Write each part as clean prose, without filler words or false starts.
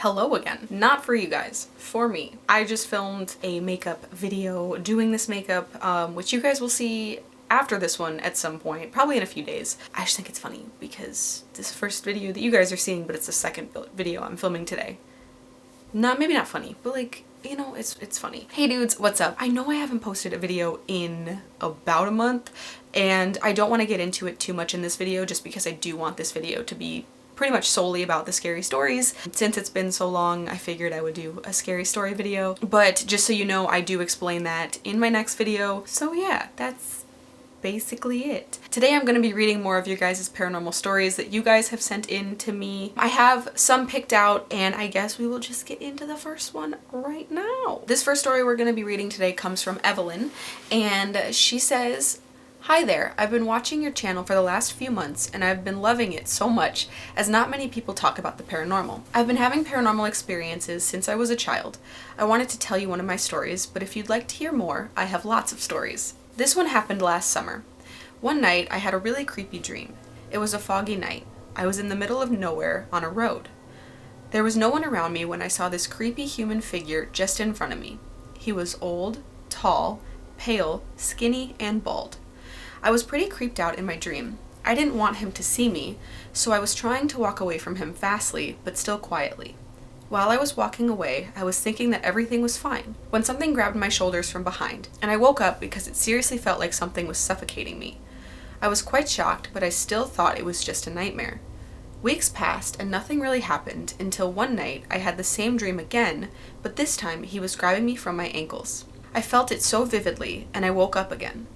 hello again. Not for you guys, for me. I just filmed a makeup video doing this makeup, which you guys will see after this one at some point, probably in a few days. I just think it's funny because this first video that you guys are seeing, but it's the second video I'm filming today. Maybe not funny, but like, you know, it's funny. Hey dudes, what's up? I know I haven't posted a video in about a month, and I don't want to get into it too much in this video just because I do want this video to be pretty much solely about the scary stories. Since it's been so long, I figured I would do a scary story video. But just so you know, I do explain that in my next video. So yeah, that's basically it. Today I'm going to be reading more of your guys' paranormal stories that you guys have sent in to me. I have some picked out, and I guess we will just get into the first one right now. This first story we're going to be reading today comes from Evelyn, and she says, "Hi there, I've been watching your channel for the last few months and I've been loving it so much as not many people talk about the paranormal. I've been having paranormal experiences since I was a child. I wanted to tell you one of my stories, but if you'd like to hear more, I have lots of stories. This one happened last summer. One night I had a really creepy dream. It was a foggy night. I was in the middle of nowhere on a road. There was no one around me when I saw this creepy human figure just in front of me. He was old, tall, pale, skinny, and bald. I was pretty creeped out in my dream. I didn't want him to see me, so I was trying to walk away from him fastly, but still quietly. While I was walking away, I was thinking that everything was fine, when something grabbed my shoulders from behind, and I woke up because it seriously felt like something was suffocating me. I was quite shocked, but I still thought it was just a nightmare. Weeks passed and nothing really happened until one night I had the same dream again, but this time he was grabbing me from my ankles. I felt it so vividly, and I woke up again.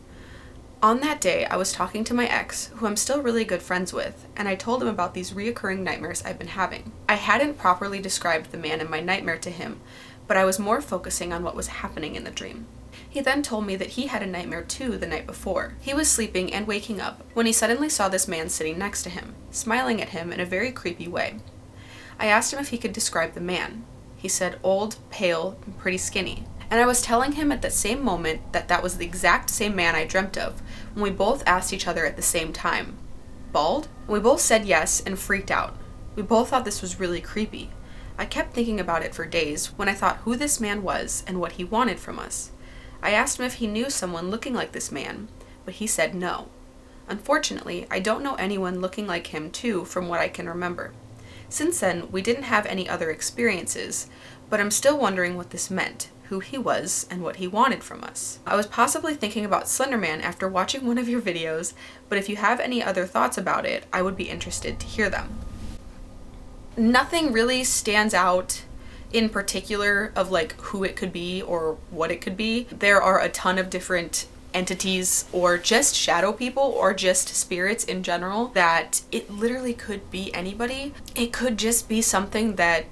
On that day, I was talking to my ex, who I'm still really good friends with, and I told him about these reoccurring nightmares I've been having. I hadn't properly described the man in my nightmare to him, but I was more focusing on what was happening in the dream. He then told me that he had a nightmare too the night before. He was sleeping and waking up when he suddenly saw this man sitting next to him, smiling at him in a very creepy way. I asked him if he could describe the man. He said old, pale, and pretty skinny. And I was telling him at the same moment that that was the exact same man I dreamt of, when we both asked each other at the same time, "Bald?" And we both said yes and freaked out. We both thought this was really creepy. I kept thinking about it for days when I thought who this man was and what he wanted from us. I asked him if he knew someone looking like this man, but he said no. Unfortunately, I don't know anyone looking like him too from what I can remember. Since then, we didn't have any other experiences, but I'm still wondering what this meant, who he was, and what he wanted from us. I was possibly thinking about Slender Man after watching one of your videos, but if you have any other thoughts about it, I would be interested to hear them. Nothing really stands out in particular of like who it could be or what it could be. There are a ton of different entities or just shadow people or just spirits in general that it literally could be anybody. It could just be something that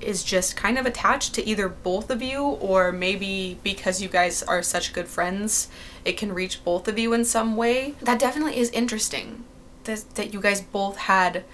is just kind of attached to either both of you, or maybe because you guys are such good friends, it can reach both of you in some way. That definitely is interesting that you guys both had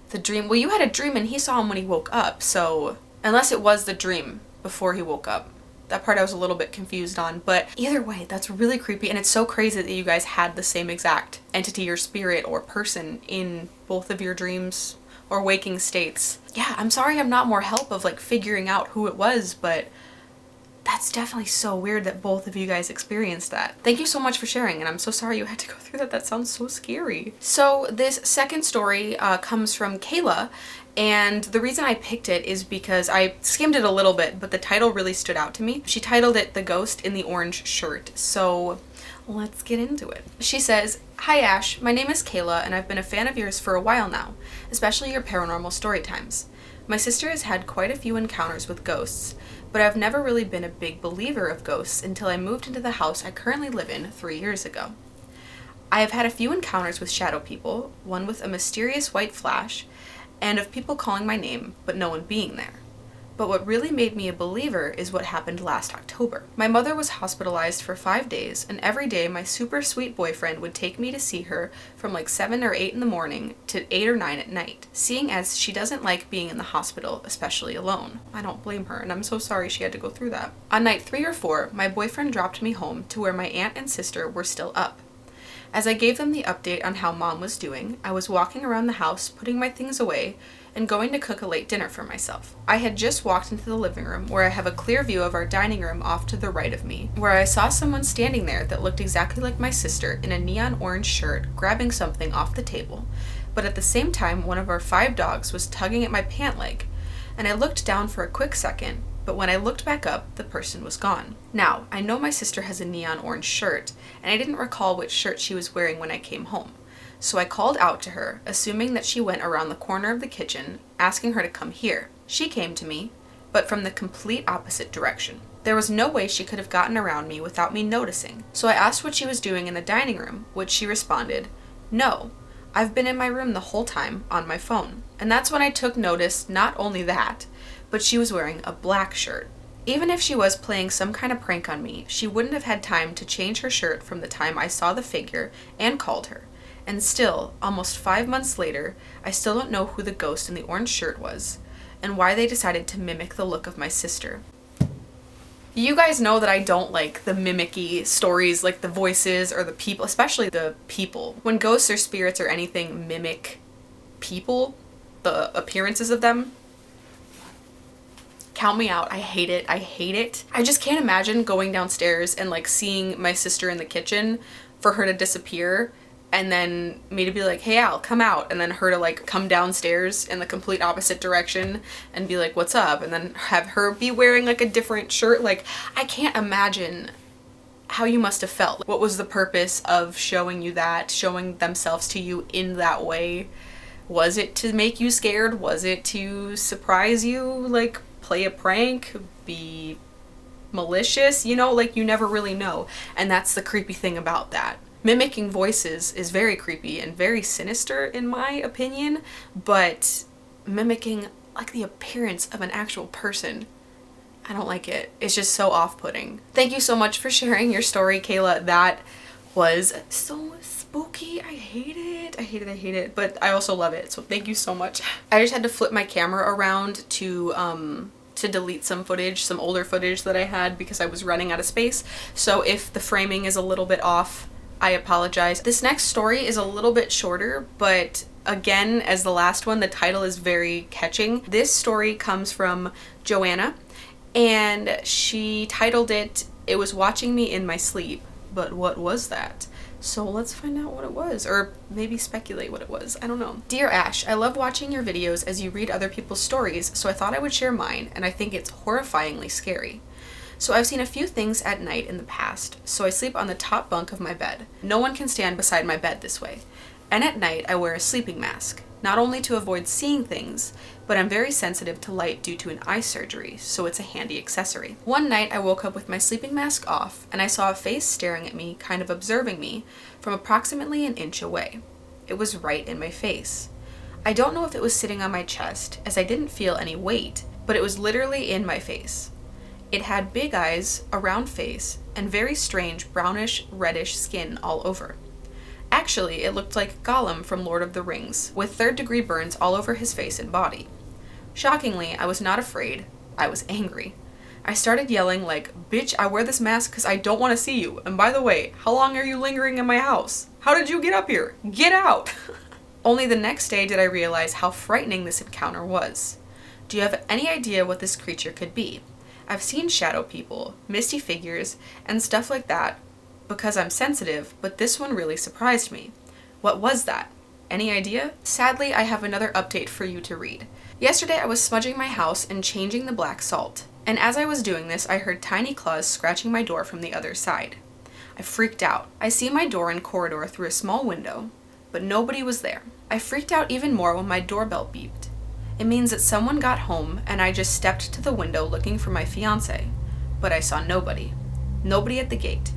the dream. Well, you had a dream and he saw him when he woke up, so unless it was the dream before he woke up. That part I was a little bit confused on, but either way, that's really creepy, and it's so crazy that you guys had the same exact entity or spirit or person in both of your dreams or waking states. Yeah, I'm sorry I'm not more help of like figuring out who it was, but that's definitely so weird that both of you guys experienced that. Thank you so much for sharing, and I'm so sorry you had to go through that. That sounds so scary. So this second story comes from Kayla, and the reason I picked it is because I skimmed it a little bit, but the title really stood out to me. She titled it "The Ghost in the Orange Shirt," so let's get into it. She says, "Hi Ash, my name is Kayla and I've been a fan of yours for a while now, especially your paranormal story times. My sister has had quite a few encounters with ghosts, but I've never really been a big believer of ghosts until I moved into the house I currently live in 3 years ago. I have had a few encounters with shadow people, one with a mysterious white flash, and of people calling my name, but no one being there. But what really made me a believer is what happened last October. My mother was hospitalized for 5 days, and every day my super sweet boyfriend would take me to see her from like 7 or 8 in the morning to 8 or 9 at night, seeing as she doesn't like being in the hospital, especially alone. I don't blame her, and I'm so sorry she had to go through that. On night 3 or 4, my boyfriend dropped me home to where my aunt and sister were still up. As I gave them the update on how Mom was doing, I was walking around the house, putting my things away, and going to cook a late dinner for myself. I had just walked into the living room, where I have a clear view of our dining room off to the right of me, where I saw someone standing there that looked exactly like my sister in a neon orange shirt, grabbing something off the table. But at the same time, one of our 5 dogs was tugging at my pant leg, and I looked down for a quick second, but when I looked back up, the person was gone. Now, I know my sister has a neon orange shirt, and I didn't recall which shirt she was wearing when I came home. So I called out to her, assuming that she went around the corner of the kitchen, asking her to come here. She came to me, but from the complete opposite direction. There was no way she could have gotten around me without me noticing. So I asked what she was doing in the dining room, which she responded, "No, I've been in my room the whole time on my phone." And that's when I took notice, not only that, but she was wearing a black shirt. Even if she was playing some kind of prank on me, she wouldn't have had time to change her shirt from the time I saw the figure and called her. And still, almost 5 months later, I still don't know who the ghost in the orange shirt was, and why they decided to mimic the look of my sister. You guys know that I don't like the mimicky stories, like the voices or the people, especially the people. When ghosts or spirits or anything mimic people, the appearances of them, count me out. I hate it. I hate it. I just can't imagine going downstairs and like seeing my sister in the kitchen, for her to disappear, and then me to be like, "Hey Al, come out," and then her to like come downstairs in the complete opposite direction and be like, "What's up?" and then have her be wearing like a different shirt. Like, I can't imagine how you must have felt. What was the purpose of showing you that, showing themselves to you in that way? Was it to make you scared? Was it to surprise you? Like, play a prank? Be malicious? You know, like, you never really know. And that's the creepy thing about that. Mimicking voices is very creepy and very sinister in my opinion, but mimicking like the appearance of an actual person, I don't like it. It's just so off-putting. Thank you so much for sharing your story, Kayla. That was so spooky. I hate it. I hate it. I hate it. But I also love it. So thank you so much. I just had to flip my camera around to delete some footage, some older footage that I had because I was running out of space. So if the framing is a little bit off, I apologize. This next story is a little bit shorter, but again, as the last one, the title is very catching. This story comes from Joanna, and she titled it, "It Was Watching Me in My Sleep." But what was that? So let's find out what it was, or maybe speculate what it was. I don't know. Dear Ash, I love watching your videos as you read other people's stories, so I thought I would share mine, and I think it's horrifyingly scary. So I've seen a few things at night in the past, so I sleep on the top bunk of my bed. No one can stand beside my bed this way. And at night I wear a sleeping mask, not only to avoid seeing things, but I'm very sensitive to light due to an eye surgery, so it's a handy accessory. One night I woke up with my sleeping mask off, and I saw a face staring at me, kind of observing me, from approximately an inch away. It was right in my face. I don't know if it was sitting on my chest, as I didn't feel any weight, but it was literally in my face. It had big eyes, a round face, and very strange brownish, reddish skin all over. Actually, it looked like Gollum from Lord of the Rings, with third-degree burns all over his face and body. Shockingly, I was not afraid. I was angry. I started yelling like, "Bitch, I wear this mask because I don't want to see you. And by the way, how long are you lingering in my house? How did you get up here? Get out!" Only the next day did I realize how frightening this encounter was. Do you have any idea what this creature could be? I've seen shadow people, misty figures, and stuff like that because I'm sensitive, but this one really surprised me. What was that? Any idea? Sadly, I have another update for you to read. Yesterday I was smudging my house and changing the black salt, and as I was doing this, I heard tiny claws scratching my door from the other side. I freaked out. I see my door and corridor through a small window, but nobody was there. I freaked out even more when my doorbell beeped. It means that someone got home and I just stepped to the window looking for my fiance, but I saw nobody. Nobody at the gate,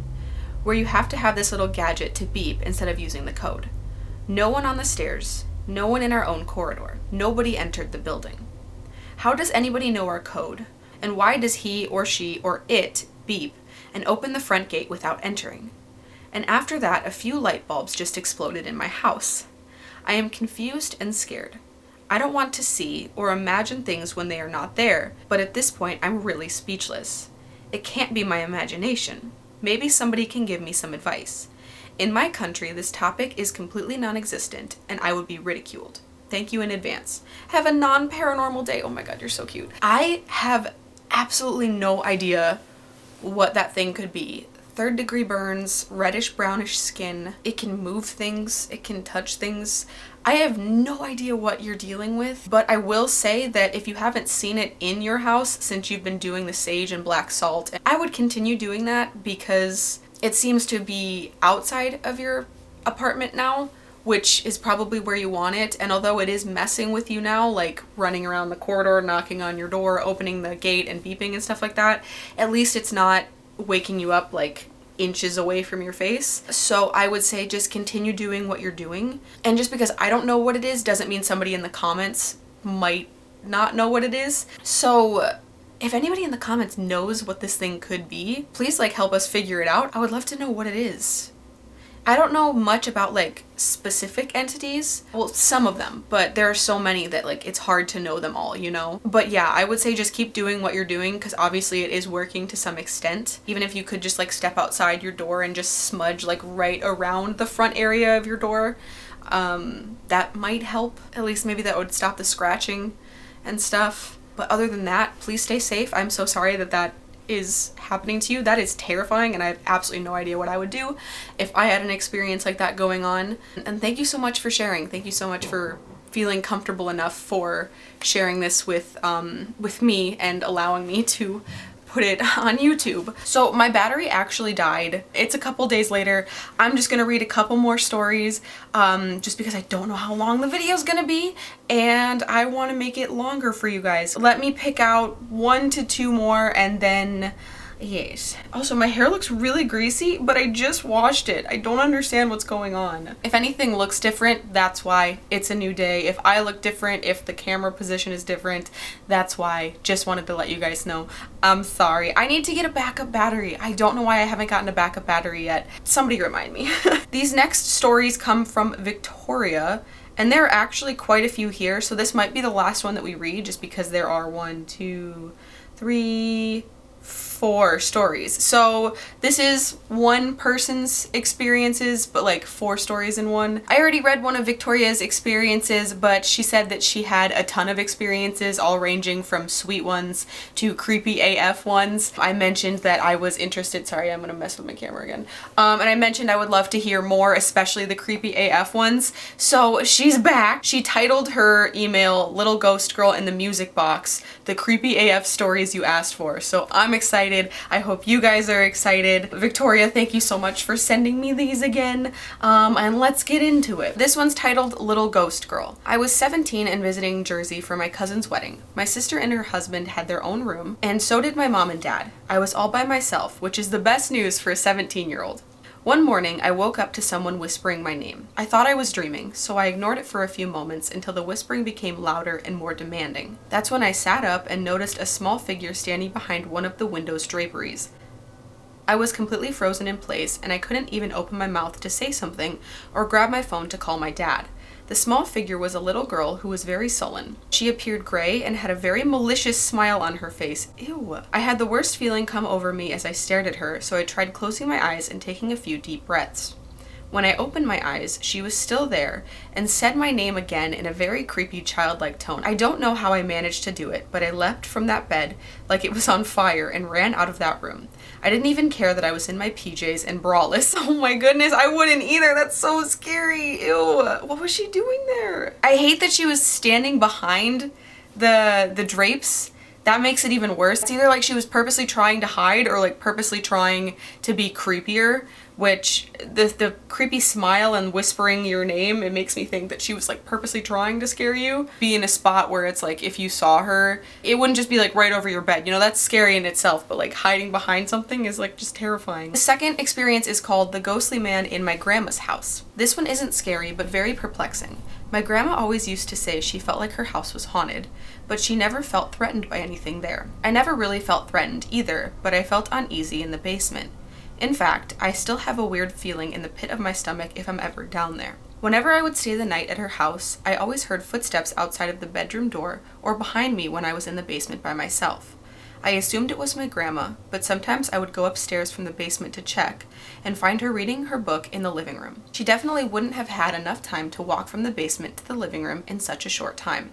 where you have to have this little gadget to beep instead of using the code. No one on the stairs, no one in our own corridor. Nobody entered the building. How does anybody know our code? And why does he or she or it beep and open the front gate without entering? And after that, a few light bulbs just exploded in my house. I am confused and scared. I don't want to see or imagine things when they are not there, but at this point I'm really speechless. It can't be my imagination. Maybe somebody can give me some advice. In my country, this topic is completely non-existent, and I would be ridiculed. Thank you in advance. Have a non-paranormal day. Oh my god, you're so cute. I have absolutely no idea what that thing could be. 3rd-degree burns, reddish brownish skin. It can move things, it can touch things. I have no idea what you're dealing with, but I will say that if you haven't seen it in your house since you've been doing the sage and black salt, I would continue doing that because it seems to be outside of your apartment now, which is probably where you want it. And although it is messing with you now, like running around the corridor, knocking on your door, opening the gate and beeping and stuff like that, at least it's not waking you up like inches away from your face. So I would say just continue doing what you're doing. And just because I don't know what it is doesn't mean somebody in the comments might not know what it is. So if anybody in the comments knows what this thing could be, please like help us figure it out. I would love to know what it is. I don't know much about like specific entities. Well, some of them, but there are so many that like it's hard to know them all, you know? But yeah, I would say just keep doing what you're doing because obviously it is working to some extent. Even if you could just like step outside your door and just smudge like right around the front area of your door, that might help. At least maybe that would stop the scratching and stuff. But other than that, please stay safe. I'm so sorry that that is happening to you. That is terrifying, and I have absolutely no idea what I would do if I had an experience like that going on. And thank you so much for sharing. Thank you so much for feeling comfortable enough for sharing this with me and allowing me to put it on YouTube. So my battery actually died. It's a couple days later. I'm just gonna read a couple more stories just because I don't know how long the video is gonna be and I want to make it longer for you guys. Let me pick out 1 to 2 more and then yes. Also, my hair looks really greasy, but I just washed it. I don't understand what's going on. If anything looks different, that's why. It's a new day. If I look different, if the camera position is different, that's why. Just wanted to let you guys know. I'm sorry. I need to get a backup battery. I don't know why I haven't gotten a backup battery yet. Somebody remind me. These next stories come from Victoria, and there are actually quite a few here, so this might be the last one that we read just because there are 1, 2, 3, 4 stories. So this is one person's experiences, but like 4 stories in one. I already read one of Victoria's experiences, but she said that she had a ton of experiences, all ranging from sweet ones to creepy AF ones. I mentioned that I was interested, sorry, I'm gonna mess with my camera again. And I mentioned I would love to hear more, especially the creepy AF ones. So she's back. She titled her email, Little Ghost Girl in the Music Box, the creepy AF stories you asked for. So I'm excited. I hope you guys are excited. Victoria, thank you so much for sending me these again. And let's get into it. This one's titled Little Ghost Girl. I was 17 and visiting Jersey for my cousin's wedding. My sister and her husband had their own room, and so did my mom and dad. I was all by myself, which is the best news for a 17-year-old. One morning, I woke up to someone whispering my name. I thought I was dreaming, so I ignored it for a few moments until the whispering became louder and more demanding. That's when I sat up and noticed a small figure standing behind one of the window's draperies. I was completely frozen in place, and I couldn't even open my mouth to say something or grab my phone to call my dad. The small figure was a little girl who was very sullen. She appeared gray and had a very malicious smile on her face. Ew. I had the worst feeling come over me as I stared at her, so I tried closing my eyes and taking a few deep breaths. When I opened my eyes, she was still there and said my name again in a very creepy childlike tone. I don't know how I managed to do it, but I leapt from that bed like it was on fire and ran out of that room. I didn't even care that I was in my PJs and braless. Oh my goodness, I wouldn't either. That's so scary. Ew. What was she doing there? I hate that she was standing behind the drapes. That makes it even worse. It's either like she was purposely trying to hide or like purposely trying to be creepier, which the creepy smile and whispering your name, it makes me think that she was like purposely trying to scare you. Be in a spot where it's like if you saw her, it wouldn't just be like right over your bed. You know, that's scary in itself, but like hiding behind something is like just terrifying. The second experience is called The Ghostly Man in My Grandma's House. This one isn't scary, but very perplexing. My grandma always used to say she felt like her house was haunted, but she never felt threatened by anything there. I never really felt threatened either, but I felt uneasy in the basement. In fact, I still have a weird feeling in the pit of my stomach if I'm ever down there. Whenever I would stay the night at her house, I always heard footsteps outside of the bedroom door or behind me when I was in the basement by myself. I assumed it was my grandma, but sometimes I would go upstairs from the basement to check and find her reading her book in the living room. She definitely wouldn't have had enough time to walk from the basement to the living room in such a short time.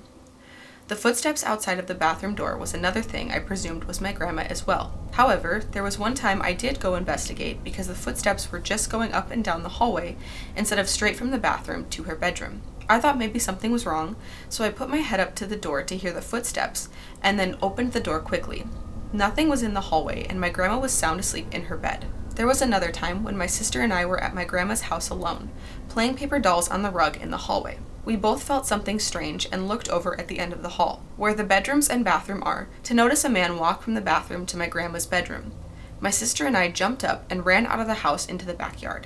The footsteps outside of the bathroom door was another thing I presumed was my grandma as well. However, there was one time I did go investigate because the footsteps were just going up and down the hallway instead of straight from the bathroom to her bedroom. I thought maybe something was wrong, so I put my head up to the door to hear the footsteps and then opened the door quickly. Nothing was in the hallway and my grandma was sound asleep in her bed. There was another time when my sister and I were at my grandma's house alone, playing paper dolls on the rug in the hallway. We both felt something strange and looked over at the end of the hall, where the bedrooms and bathroom are, to notice a man walk from the bathroom to my grandma's bedroom. My sister and I jumped up and ran out of the house into the backyard.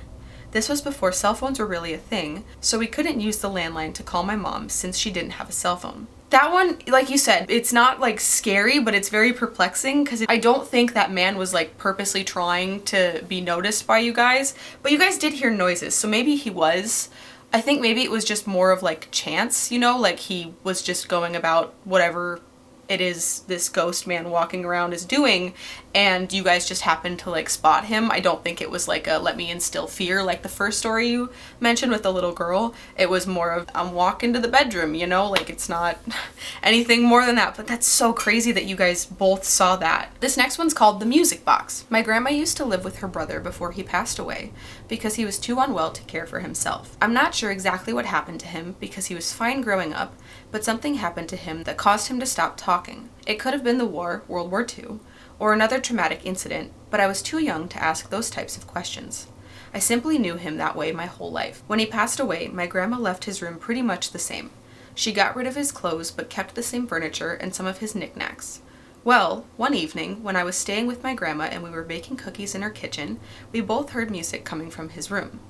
This was before cell phones were really a thing, so we couldn't use the landline to call my mom since she didn't have a cell phone. That one, like you said, it's not like scary, but it's very perplexing because I don't think that man was like purposely trying to be noticed by you guys, but you guys did hear noises, so maybe he was. I think maybe it was just more of like chance, you know, like he was just going about whatever it is this ghost man walking around is doing and you guys just happened to like spot him. I don't think it was like a let me instill fear like the first story you mentioned with the little girl. It was more of I'm walking to the bedroom, you know, like it's not anything more than that. But that's so crazy that you guys both saw that. This next one's called The Music Box. My grandma used to live with her brother before he passed away because he was too unwell to care for himself. I'm not sure exactly what happened to him because he was fine growing up, but something happened to him that caused him to stop talking. It could have been the war, World War II, or another traumatic incident, but I was too young to ask those types of questions. I simply knew him that way my whole life. When he passed away, my grandma left his room pretty much the same. She got rid of his clothes but kept the same furniture and some of his knickknacks. Well, one evening, when I was staying with my grandma and we were baking cookies in her kitchen, we both heard music coming from his room.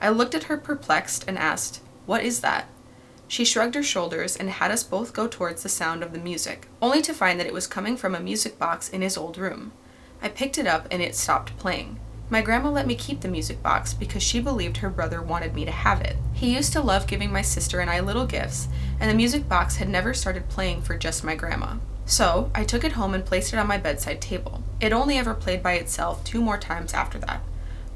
I looked at her perplexed and asked, "What is that?" She shrugged her shoulders and had us both go towards the sound of the music, only to find that it was coming from a music box in his old room. I picked it up and it stopped playing. My grandma let me keep the music box because she believed her brother wanted me to have it. He used to love giving my sister and I little gifts, and the music box had never started playing for just my grandma. So I took it home and placed it on my bedside table. It only ever played by itself 2 more times after that.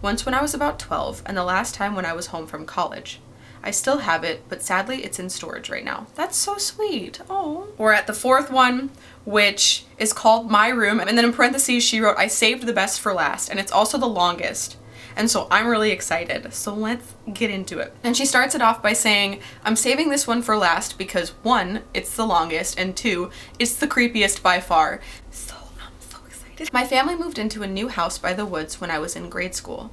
Once when I was about 12, and the last time when I was home from college. I still have it, but sadly it's in storage right now. That's so sweet. Oh. We're at the 4th one, which is called My Room, and then in parentheses she wrote, I saved the best for last, and it's also the longest. And so I'm really excited. So let's get into it. And she starts it off by saying, I'm saving this one for last because 1, it's the longest, and 2, it's the creepiest by far. So I'm so excited. My family moved into a new house by the woods when I was in grade school.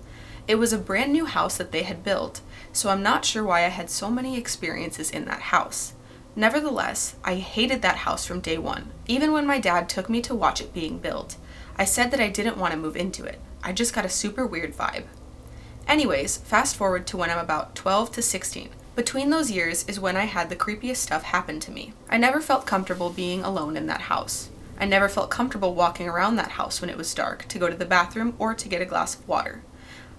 It was a brand new house that they had built, so I'm not sure why I had so many experiences in that house. Nevertheless, I hated that house from day one. Even when my dad took me to watch it being built, I said that I didn't want to move into it. I just got a super weird vibe. Anyways, fast forward to when I'm about 12 to 16. Between those years is when I had the creepiest stuff happen to me. I never felt comfortable being alone in that house. I never felt comfortable walking around that house when it was dark to go to the bathroom or to get a glass of water.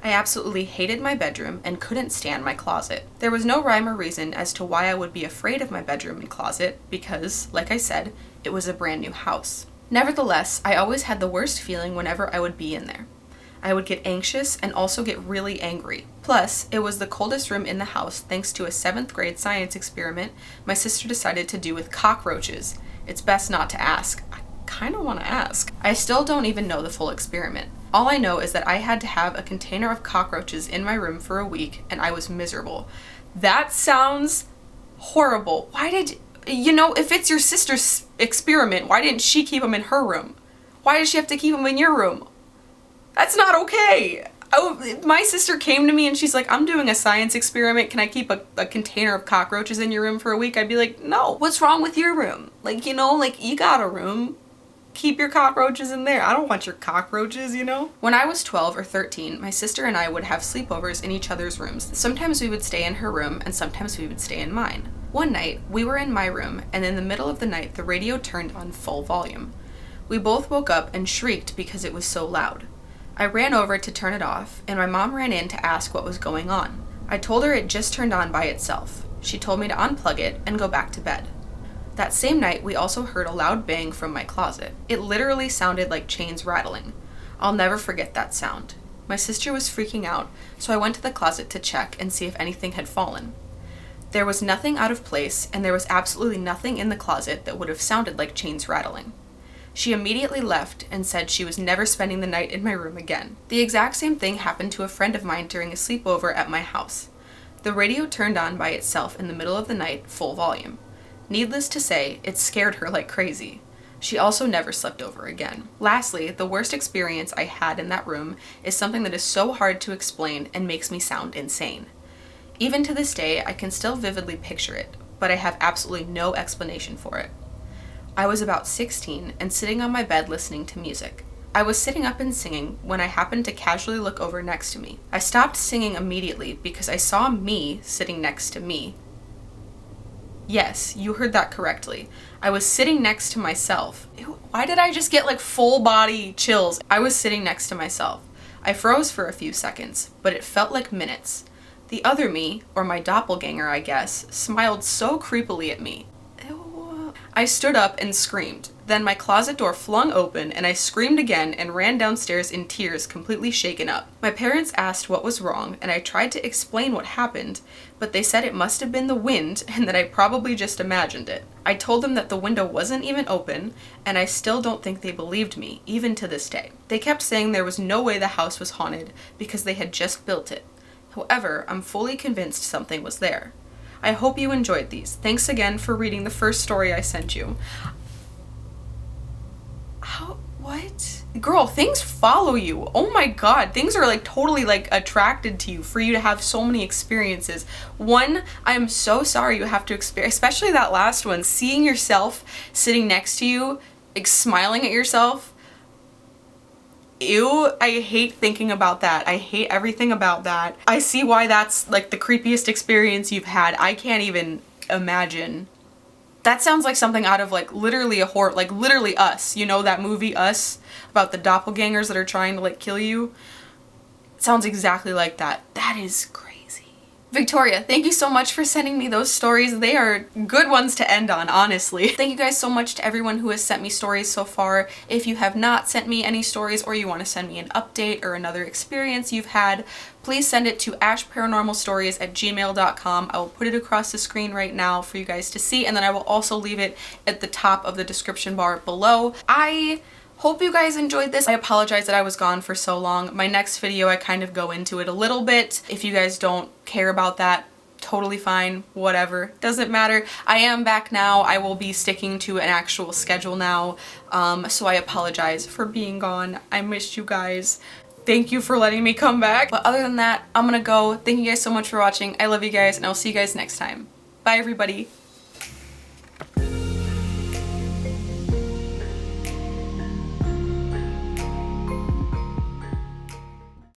I absolutely hated my bedroom and couldn't stand my closet. There was no rhyme or reason as to why I would be afraid of my bedroom and closet because, like I said, it was a brand new house. Nevertheless, I always had the worst feeling whenever I would be in there. I would get anxious and also get really angry. Plus, it was the coldest room in the house thanks to a 7th grade science experiment my sister decided to do with cockroaches. It's best not to ask. I kind of want to ask. I still don't even know the full experiment. All I know is that I had to have a container of cockroaches in my room for a week and I was miserable. That sounds horrible. Why did, if it's your sister's experiment, why didn't she keep them in her room? Why did she have to keep them in your room? That's not okay. My sister came to me and she's like, I'm doing a science experiment. Can I keep a container of cockroaches in your room for a week? I'd be like, no, what's wrong with your room? You got a room. Keep your cockroaches in there. I don't want your cockroaches, When I was 12 or 13, my sister and I would have sleepovers in each other's rooms. Sometimes we would stay in her room and sometimes we would stay in mine. One night, we were in my room and in the middle of the night, the radio turned on full volume. We both woke up and shrieked because it was so loud. I ran over to turn it off and my mom ran in to ask what was going on. I told her it just turned on by itself. She told me to unplug it and go back to bed. That same night, we also heard a loud bang from my closet. It literally sounded like chains rattling. I'll never forget that sound. My sister was freaking out, so I went to the closet to check and see if anything had fallen. There was nothing out of place, and there was absolutely nothing in the closet that would have sounded like chains rattling. She immediately left and said she was never spending the night in my room again. The exact same thing happened to a friend of mine during a sleepover at my house. The radio turned on by itself in the middle of the night, full volume. Needless to say, it scared her like crazy. She also never slept over again. Lastly, the worst experience I had in that room is something that is so hard to explain and makes me sound insane. Even to this day, I can still vividly picture it, but I have absolutely no explanation for it. I was about 16 and sitting on my bed listening to music. I was sitting up and singing when I happened to casually look over next to me. I stopped singing immediately because I saw me sitting next to me. Yes, you heard that correctly. I was sitting next to myself. Ew, why did I just get like full body chills? I was sitting next to myself. I froze for a few seconds, but it felt like minutes. The other me, or my doppelganger I guess, smiled so creepily at me. Ew. I stood up and screamed. Then my closet door flung open and I screamed again and ran downstairs in tears, completely shaken up. My parents asked what was wrong and I tried to explain what happened, but they said it must have been the wind and that I probably just imagined it. I told them that the window wasn't even open and I still don't think they believed me, even to this day. They kept saying there was no way the house was haunted because they had just built it. However, I'm fully convinced something was there. I hope you enjoyed these. Thanks again for reading the first story I sent you. What? Girl, things follow you. Oh my god, things are like totally like attracted to you for you to have so many experiences. One, I am so sorry you have to experience, especially that last one, seeing yourself sitting next to you, like smiling at yourself. Ew, I hate thinking about that. I hate everything about that. I see why that's like the creepiest experience you've had. I can't even imagine. That sounds like something out of like literally a horror, like literally Us. You know that movie Us about the doppelgangers that are trying to like kill you? It sounds exactly like that. That is crazy. Victoria, thank you so much for sending me those stories. They are good ones to end on, honestly. Thank you guys so much to everyone who has sent me stories so far. If you have not sent me any stories or you want to send me an update or another experience you've had, please send it to ashparanormalstories@gmail.com. I will put it across the screen right now for you guys to see, and then I will also leave it at the top of the description bar below. I hope you guys enjoyed this. I apologize that I was gone for so long. My next video, I kind of go into it a little bit. If you guys don't care about that, totally fine, whatever, doesn't matter. I am back now. I will be sticking to an actual schedule now, so I apologize for being gone. I missed you guys. Thank you for letting me come back. But other than that, I'm gonna go. Thank you guys so much for watching. I love you guys, and I'll see you guys next time. Bye, everybody.